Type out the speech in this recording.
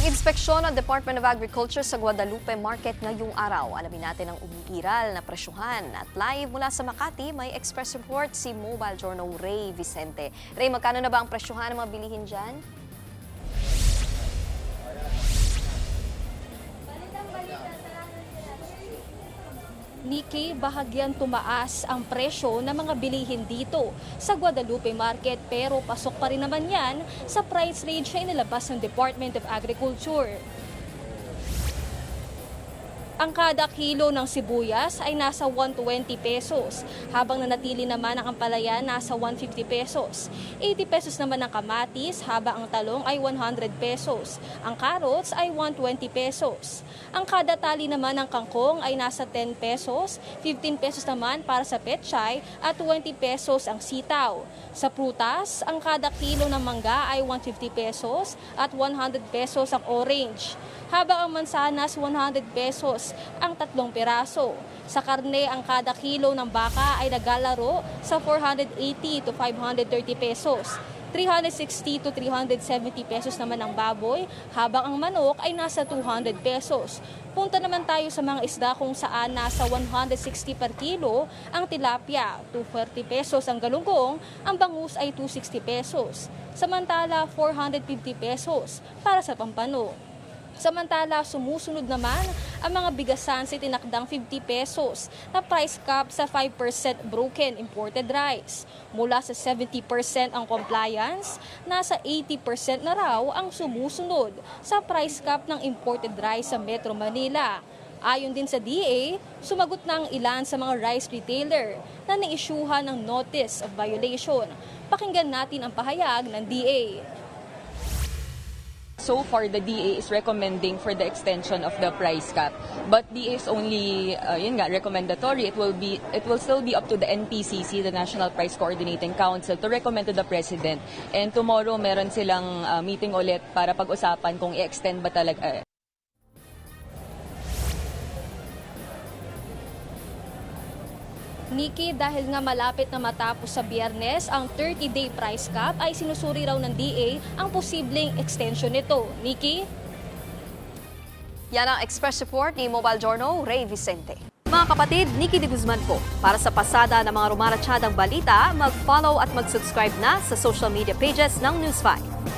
Nag-inspeksyon ang Department of Agriculture sa Guadalupe Market ngayong araw. Alamin natin ang umiiral na presyuhan. At live mula sa Makati, may express report si Mobile Journal Ray Vicente. Ray, magkano na ba ang presyuhan ng mga bilihin dyan? Nikki, bahagyang tumaas ang presyo ng mga bilihin dito sa Guadalupe Market pero pasok pa rin naman yan sa price range na inilabas ng Department of Agriculture. Ang kada kilo ng sibuyas ay nasa 120 pesos, habang nanatili naman ang ampalaya nasa 150 pesos. 80 pesos naman ang kamatis, habang ang talong ay 100 pesos. Ang carrots ay 120 pesos. Ang kada tali naman ng kangkong ay nasa 10 pesos, 15 pesos naman para sa pechay at 20 pesos ang sitaw. Sa prutas, ang kada kilo ng mangga ay 150 pesos at 100 pesos ang orange. Habang ang mansanas 100 pesos ang 3 piraso. Sa karne, ang kada kilo ng baka ay naglalaro sa 480 to 530 pesos. 360 to 370 pesos naman ang baboy, habang ang manok ay nasa 200 pesos. Punta naman tayo sa mga isda kung saan nasa 160 per kilo ang tilapia, 240 pesos ang galunggong, ang bangus ay 260 pesos. Samantala, 450 pesos para sa pampano. Samantala, sumusunod naman ang mga bigasan sa tinakdang 50 pesos na price cap sa 5% broken imported rice. Mula sa 70% ang compliance, nasa 80% na raw ang sumusunod sa price cap ng imported rice sa Metro Manila. Ayon din sa DA, sumagot na ang ilan sa mga rice retailer na naisyuhan ng notice of violation. Pakinggan natin ang pahayag ng DA. So far, the DA is recommending for the extension of the price cap, but DA is only recommendatory. It will still be up to the NPCC, the National Price Coordinating Council, to recommend to the President. And tomorrow, meron silang meeting ulit para pag-usapan kung i-extend ba talaga. Nikki, dahil nga malapit na matapos sa Biyernes, ang 30-day price cap ay sinusuri raw ng DA ang posibleng extension nito. Nikki? Yan ang express report ni Mobile Journal Ray Vicente. Mga kapatid, Nikki de Guzman po. Para sa pasada ng mga rumaratsyadang balita, mag-follow at mag-subscribe na sa social media pages ng News 5.